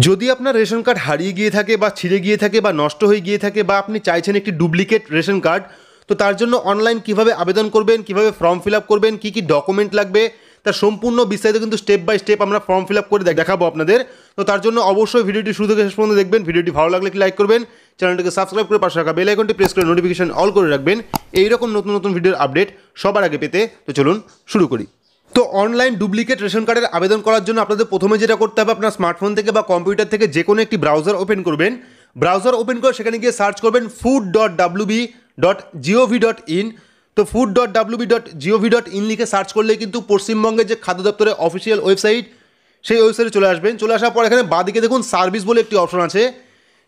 যদি আপনার ration card হারিয়ে গিয়ে থাকে বা ছিঁড়ে গিয়ে থাকে বা নষ্ট হয়ে গিয়ে থাকে বা আপনি চাইছেন একটি ডুপ্লিকেট রেশন কার্ড, তো তার জন্য অনলাইন কিভাবে আবেদন করবেন, কিভাবে ফর্ম ফিল আপ করবেন, কী কী ডকুমেন্ট লাগবে, তার সম্পূর্ণ বিস্তারিত কিন্তু স্টেপ বাই স্টেপ আমরা ফর্ম ফিল আপ করে দেখাবো আপনাদের। তো তার জন্য অবশ্যই ভিডিওটি শুরু থেকে শেষ পর্যন্ত দেখবেন। ভিডিওটি ভালো লাগলে লাইক করবেন, চ্যানেলটিকে সাবস্ক্রাইব করে পাশে রাখা বেল আইকনটি প্রেস করে নোটিফিকেশন অল করে রাখবেন এইরকম নতুন নতুন ভিডিওর আপডেট সবার আগে পেতে। তো চলুন শুরু করি। তো অনলাইন ডুপ্লিকেট রেশন কার্ডের আবেদন করার জন্য আপনাদের প্রথমে যেটা করতে হবে, আপনার স্মার্টফোন থেকে বা কম্পিউটার থেকে যে কোনো একটি ব্রাউজার ওপেন করবেন। ব্রাউজার ওপেন করে সেখানে গিয়ে সার্চ করবেন food.wb.gov.in। তো food.wb.gov.in লিখে সার্চ করলে কিন্তু পশ্চিমবঙ্গের যে খাদ্য দপ্তরের অফিসিয়াল ওয়েবসাইট, সেই ওয়েবসাইটে চলে আসবেন। চলে আসার পর এখানে বাঁদিকে দেখুন সার্ভিস বলে একটি অপশন আছে,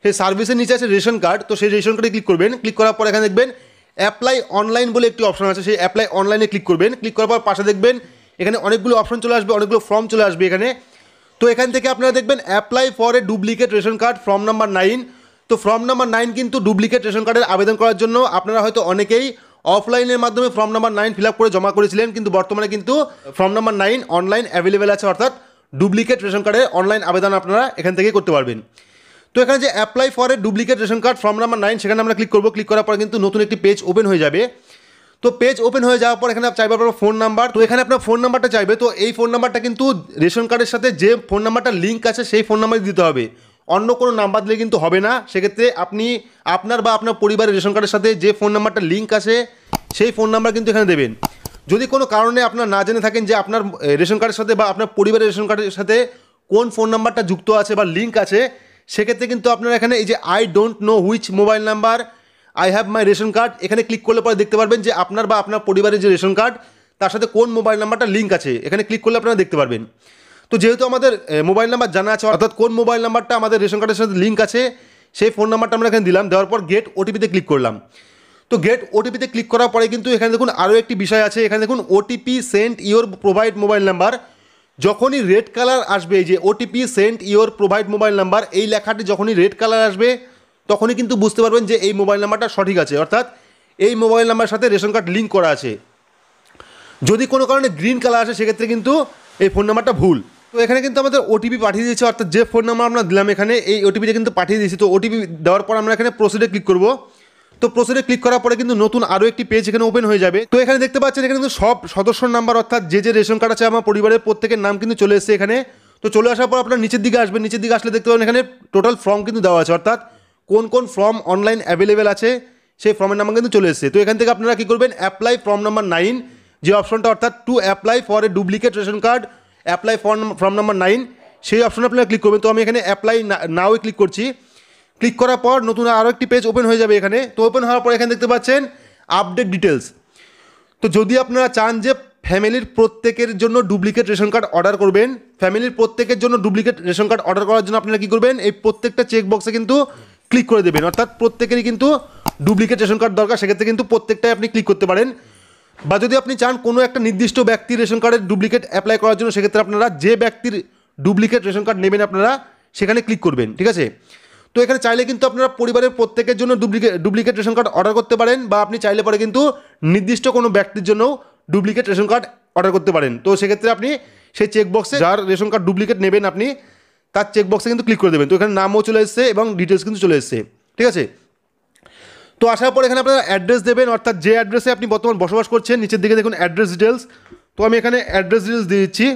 সেই সার্ভিসের নিচে আছে রেশন কার্ড। তো সেই রেশন কার্ডে ক্লিক করবেন। ক্লিক করার পর এখানে দেখবেন অ্যাপ্লাই অনলাইন বলে একটি অপশন আছে, সেই অ্যাপ্লাই অনলাইনে ক্লিক করবেন। ক্লিক করার পর পাশে দেখবেন এখানে অনেকগুলো অপশন চলে আসবে, অনেকগুলো ফর্ম চলে আসবে এখানে। তো এখান থেকে আপনারা দেখবেন apply for a duplicate ration card form number 9। তো ফর্ম নাম্বার 9 কিন্তু ডুপ্লিকেট রেশন কার্ডের আবেদন করার জন্য আপনারা হয়তো অনেকেই অফলাইনের মাধ্যমে ফর্ম নাম্বার 9 ফিল আপ করে জমা করেছিলেন, কিন্তু বর্তমানে কিন্তু ফর্ম নাম্বার 9 অনলাইন অ্যাভেলেবেল আছে, অর্থাৎ ডুপ্লিকেট রেশন কার্ডের অনলাইন আবেদন আপনারা এখান থেকেই করতে পারবেন। তো এখানে যে apply for a duplicate ration card form number 9 সেখানে আমরা ক্লিক করবো। ক্লিক করার পর কিন্তু নতুন একটি পেজ ওপেন হয়ে যাবে। তো পেজ ওপেন হয়ে যাওয়ার পর এখানে চাইবে আপনার ফোন নাম্বার। তো এখানে আপনার ফোন নাম্বারটা চাইবে। তো এই ফোন নাম্বারটা কিন্তু রেশন কার্ডের সাথে যে ফোন নাম্বারটা লিঙ্ক আছে সেই ফোন নাম্বার দিতে হবে, অন্য কোনো নাম্বার দিলে কিন্তু হবে না। সেক্ষেত্রে আপনি আপনার বা আপনার পরিবারের রেশন কার্ডের সাথে যে ফোন নাম্বারটা লিঙ্ক আছে সেই ফোন নাম্বার কিন্তু এখানে দেবেন। যদি কোনো কারণে আপনার না জেনে থাকেন যে আপনার রেশন কার্ডের সাথে বা আপনার পরিবারের রেশন কার্ডের সাথে কোন ফোন নাম্বারটা যুক্ত আছে বা লিঙ্ক আছে, সেক্ষেত্রে কিন্তু আপনারা এখানে এই যে I don't know which mobile number I have my ration card, এখানে ক্লিক করলে পরে দেখতে পারবেন যে আপনার বা আপনার পরিবারের যে রেশন কার্ড তার সাথে কোন মোবাইল নাম্বারটা লিঙ্ক আছে, এখানে ক্লিক করলে আপনারা দেখতে পারবেন। তো যেহেতু আমাদের মোবাইল নাম্বার জানা আছে, অর্থাৎ কোন মোবাইল নাম্বারটা আমাদের রেশন কার্ডের সাথে লিঙ্ক আছে সেই ফোন নাম্বারটা আমরা এখানে দিলাম। দেওয়ার পর গেট ওটিপিতে ক্লিক করলাম। তো গেট ওটিপিতে ক্লিক করার পরে কিন্তু এখানে দেখুন আরও একটি বিষয় আছে, এখানে দেখুন OTP sent your provide mobile number. যখনই রেড কালার আসবে, যে OTP sent your provide mobile number, এই লেখাটি যখনই রেড কালার আসবে তখনই কিন্তু বুঝতে পারবেন যে এই মোবাইল নাম্বারটা সঠিক আছে, অর্থাৎ এই মোবাইল নাম্বারের সাথে রেশন কার্ড লিঙ্ক করা আছে। যদি কোনো কারণে গ্রিন কালার আসে সেক্ষেত্রে কিন্তু এই ফোন নাম্বারটা ভুল। তো এখানে কিন্তু আমাদের ওটিপি পাঠিয়ে দিয়েছে, অর্থাৎ যে ফোন নাম্বার আমরা দিলাম এখানে এই ওটিপিটা কিন্তু পাঠিয়ে দিয়েছি। তো ওটিপি দেওয়ার পর আমরা এখানে প্রসিডে ক্লিক করব। তো প্রসিডে ক্লিক করার পরে কিন্তু নতুন আরও একটি পেজ এখানে ওপেন হয়ে যাবে। তো এখানে দেখতে পাচ্ছেন এখানে কিন্তু সব সদস্যর নাম্বার, অর্থাৎ যে যে রেশন কার্ড আছে আমার পরিবারের প্রত্যেকের নাম কিন্তু চলে এসেছে এখানে। তো চলে আসার পর আপনার নিচের দিকে আসবেন, নিচের দিকে আসলে দেখতে পাবেন এখানে টোটাল ফর্ম কিন্তু দেওয়া আছে, অর্থাৎ কোন কোন ফর্ম অনলাইন অ্যাভেলেবেল আছে সেই ফর্মের নাম্বার কিন্তু চলে এসেছে। তো এখান থেকে আপনারা কী করবেন, অ্যাপ্লাই ফর্ম নাম্বার 9 যে অপশনটা, অর্থাৎ to apply for a duplicate ration card apply form number 9 সেই অপশনে আপনারা ক্লিক করবেন। তো আমি এখানে অ্যাপ্লাই নাও ক্লিক করছি। ক্লিক করার পর নতুন আরও একটি পেজ ওপেন হয়ে যাবে এখানে। তো ওপেন হওয়ার পর এখানে দেখতে পাচ্ছেন আপডেট ডিটেলস। তো যদি আপনারা চান যে ফ্যামিলির প্রত্যেকের জন্য ডুপ্লিকেট রেশন কার্ড অর্ডার করবেন, ফ্যামিলির প্রত্যেকের জন্য ডুপ্লিকেট রেশন কার্ড অর্ডার করার জন্য আপনারা কী করবেন, এই প্রত্যেকটা চেক বক্সে কিন্তু ক্লিক করে দেবেন, অর্থাৎ প্রত্যেকেরই কিন্তু ডুপ্লিকেট রেশন কার্ড দরকার, সেক্ষেত্রে কিন্তু প্রত্যেকটাই আপনি ক্লিক করতে পারেন। বা যদি আপনি চান কোনো একটা নির্দিষ্ট ব্যক্তির রেশন কার্ডের ডুপ্লিকেট অ্যাপ্লাই করার জন্য, সেক্ষেত্রে আপনারা যে ব্যক্তির ডুপ্লিকেট রেশন কার্ড নেবেন আপনারা সেখানে ক্লিক করবেন, ঠিক আছে। তো এখানে চাইলে কিন্তু আপনারা পরিবারের প্রত্যেকের জন্য ডুপ্লিকেট রেশন কার্ড অর্ডার করতে পারেন, বা আপনি চাইলে পরে কিন্তু নির্দিষ্ট কোনো ব্যক্তির জন্য ডুপ্লিকেট রেশন কার্ড অর্ডার করতে পারেন। তো সেক্ষেত্রে আপনি সেই চেকবক্সে যার রেশন কার্ড ডুপ্লিকেট নেবেন আপনি তার চেকবক্সে কিন্তু ক্লিক করে দেবেন। তো এখানে নামও চলে এসেছে এবং ডিটেলস কিন্তু চলে এসেছে, ঠিক আছে। তো আসার পর এখানে আপনারা অ্যাড্রেস দেবেন, অর্থাৎ যে অ্যাড্রেসে আপনি বর্তমান বসবাস করছেন, নিচের দিকে দেখুন অ্যাড্রেস ডিটেলস। তো আমি এখানে অ্যাড্রেস ডিটেলস দিয়ে দিচ্ছি।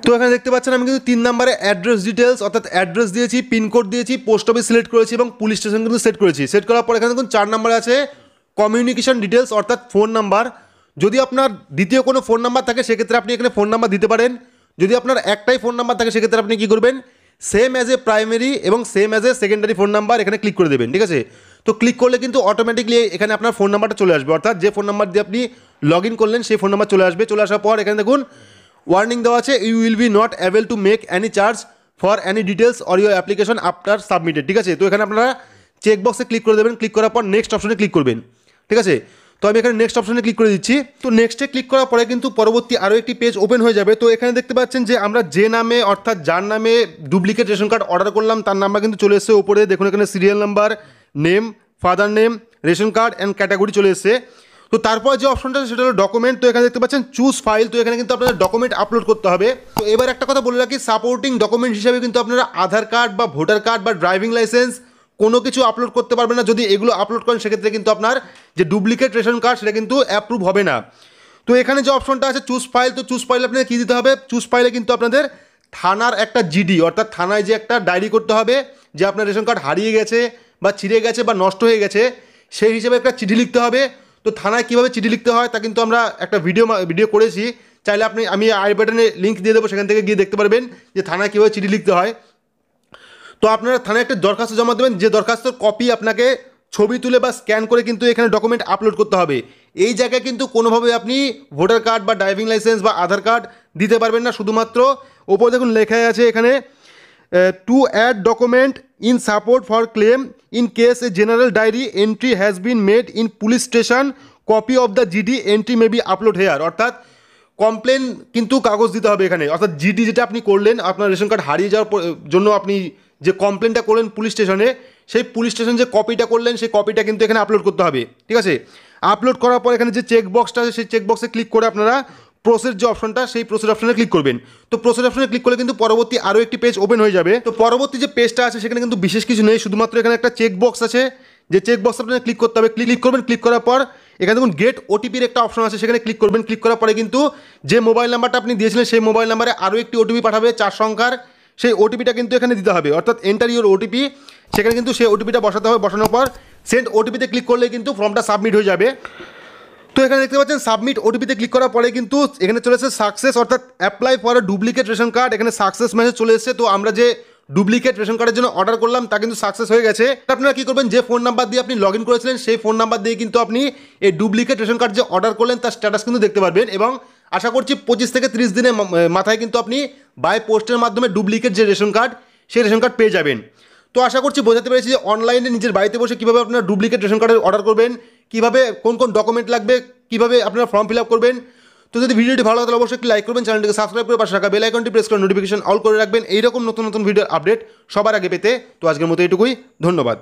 তো এখানে দেখতে পাচ্ছেন আমি কিন্তু 3 নম্বরে অ্যাড্রেস ডিটেলস, অর্থাৎ অ্যাড্রেস দিয়েছি, পিনকোড দিয়েছি, পোস্ট অফিস সিলেক্ট করেছি এবং পুলিশ স্টেশন কিন্তু সেট করেছি। সেট করার পর এখানে দেখুন 4 নম্বরে আছে কমিউনিকেশন ডিটেলস, অর্থাৎ ফোন নাম্বার। যদি আপনার দ্বিতীয় কোনো ফোন নাম্বার থাকে সেক্ষেত্রে আপনি এখানে ফোন নাম্বার দিতে পারেন। যদি আপনার একটাই ফোন নাম্বার থাকে সেক্ষেত্রে আপনি কী করবেন, সেম অ্যাজ এ প্রাইমারি এবং same as a secondary phone number এখানে ক্লিক করে দেবেন, ঠিক আছে। তো ক্লিক করলে কিন্তু অটোমেটিকলি এখানে আপনার ফোন নাম্বারটা চলে আসবে, অর্থাৎ যে ফোন নাম্বার দিয়ে আপনি লগ ইন করলেন সেই ফোন নাম্বার চলে আসবে। চলে আসার পর এখানে দেখুন ওয়ার্নিং দেওয়া আছে, you will be not able to make any charge for any details or your application after submitted, ঠিক আছে। তো এখানে আপনারা চেকবক্সে ক্লিক করে দেবেন। ক্লিক করার পর নেক্সট অপশনে ক্লিক করবেন, ঠিক আছে। তো আমি এখানে নেক্সট অপশনে ক্লিক করে দিচ্ছি। তো নেক্সটে ক্লিক করার পরে কিন্তু পরবর্তী আরও একটি পেজ ওপেন হয়ে যাবে। তো এখানে দেখতে পাচ্ছেন যে আমরা যে নামে, অর্থাৎ যার নামে ডুপ্লিকেট রেশন কার্ড অর্ডার করলাম তার নাম্বার কিন্তু চলে এসেছে ওপরে। দেখুন এখানে serial number, name, father name, ration card and category চলে এসেছে। তো তারপর যে অপশনটা সেটা হলো ডকুমেন্ট। তো এখানে দেখতে পাচ্ছেন চুজ ফাইল। তো এখানে কিন্তু আপনাদের ডকুমেন্ট আপলোড করতে হবে। তো এবার একটা কথা বলে রাখি, সাপোর্টিং ডকুমেন্ট হিসাবে কিন্তু আপনারা আধার কার্ড বা ভোটার কার্ড বা ড্রাইভিং লাইসেন্স কোনো কিছু আপলোড করতে পারবেন না। যদি এগুলো আপলোড করেন সেক্ষেত্রে কিন্তু আপনার যে ডুপ্লিকেট রেশন কার্ড সেটা কিন্তু অ্যাপ্রুভ হবে না। তো এখানে যে অপশনটা আছে চুজ ফাইল, তো চুজ ফাইলে আপনাদের কী দিতে হবে, চুজ ফাইলে কিন্তু আপনাদের থানার একটা জিডি অর্থাৎ থানায় যে একটা ডায়েরি করতে হবে যে আপনার রেশন কার্ড হারিয়ে গেছে বা ছিঁড়ে গেছে বা নষ্ট হয়ে গেছে, সেই হিসেবে একটা চিঠি লিখতে হবে। তো থানায় কীভাবে চিঠি লিখতে হয় তা কিন্তু আমরা একটা ভিডিও করেছি, চাইলে আমি আই বাটনে লিঙ্ক দিয়ে দেবো, সেখান থেকে গিয়ে দেখতে পারবেন যে থানায় কীভাবে চিঠি লিখতে হয়। তো আপনারা থানায় একটা দরখাস্ত জমা দেবেন, যে দরখাস্তর কপি আপনাকে ছবি তুলে বা স্ক্যান করে কিন্তু এখানে ডকুমেন্ট আপলোড করতে হবে। এই জায়গায় কিন্তু কোনোভাবে আপনি ভোটার কার্ড বা ড্রাইভিং লাইসেন্স বা আধার কার্ড দিতে পারবেন না। শুধুমাত্র ওপরে দেখুন লেখা আছে এখানে to add document in support for claim in case a general diary entry has been made in police station, copy of the GD entry may be upload here. অর্থাৎ কমপ্লেন কিন্তু কাগজ দিতে হবে এখানে, অর্থাৎ জিডি যেটা আপনি করলেন আপনার রেশন কার্ড হারিয়ে যাওয়ার জন্য আপনি যে কমপ্লেনটা করলেন পুলিশ স্টেশনে, সেই পুলিশ স্টেশন যে কপিটা করলেন সেই কপিটা কিন্তু এখানে আপলোড করতে হবে। ঠিক আছে, আপলোড করার পর এখানে যে চেক বক্সটা আছে সেই চেক বক্সে ক্লিক করে আপনারা প্রসেস যে অপশনটা সেই প্রসেস অপশনে ক্লিক করবেন। তো প্রসেস অপশনে ক্লিক করলে কিন্তু পরবর্তী আরও একটি পেজ ওপেন হয়ে যাবে। তো পরবর্তী যে পেজটা আছে সেখানে কিন্তু বিশেষ কিছু নেই, শুধুমাত্র এখানে একটা চেক বক্স আছে, যে চেক বক্স আপনাকে ক্লিক করতে হবে। ক্লিক করবেন, ক্লিক করার পর এখানে দেখুন গেট ওটিপির একটা অপশন আছে, সেখানে ক্লিক করবেন। ক্লিক করার পরে কিন্তু যে মোবাইল নাম্বারটা আপনি দিয়েছিলেন সেই মোবাইল নাম্বারে আরও একটি ওটিপি পাঠাবে 4 সংখ্যার, সেই ওটিপিটা কিন্তু এখানে দিতে হবে, অর্থাৎ এন্টার ইউর ওটিপি। সেখানে কিন্তু সেই ওটিপিটা বসাতে হবে। বসানোর পর সেন্ড ওটিপিতে ক্লিক করলে কিন্তু ফর্মটা সাবমিট হয়ে যাবে। তো এখানে দেখতে পাচ্ছেন সাবমিট ওটিপিতে ক্লিক করার পরে কিন্তু এখানে চলে এসেছে সাকসেস, অর্থাৎ apply for a duplicate ration card. এখানে সাকসেস মেসেজ চলে এসেছে। তো আমরা যে ডুপ্লিকেট রেশন কার্ডের জন্য অর্ডার করলাম তা কিন্তু সাকসেস হয়ে গেছে। আপনারা কী করবেন, যে ফোন নাম্বার দিয়ে আপনি লগ ইন করেছিলেন সেই ফোন নাম্বার দিয়ে কিন্তু আপনি এই ডুপ্লিকেট রেশন কার্ড যে অর্ডার করলেন তার স্ট্যাটাস কিন্তু দেখতে পারবেন। এবং আশা করছি 25 থেকে 30 দিনের মাথায় কিন্তু আপনি বাই পোস্টের মাধ্যমে ডুপ্লিকেট যে রেশন কার্ড সেই রেশন কার্ড পেয়ে যাবেন। তো আশা করছি বোঝাতে পেরেছি যে অনলাইনে নিজের বাড়িতে বসে কীভাবে আপনারা ডুপ্লিকেট রেশন কার্ডের অর্ডার করবেন, কীভাবে কোন কোন ডকুমেন্ট লাগবে, কীভাবে আপনারা ফর্ম ফিল আপ করবেন। তো যদি ভিডিওটি ভালো লাগে তাহলে অবশ্যই একটি লাইক করবেন, চ্যানেলটিকে সাবস্ক্রাইব করে পাশে রাখা বেল আইকনটি প্রেস করে নোটিফিকেশন অল করে রাখবেন এইরকম নতুন নতুন ভিডিওর আপডেট সবার আগে পেতে। তো আজকের মতো এইটুকুই, ধন্যবাদ।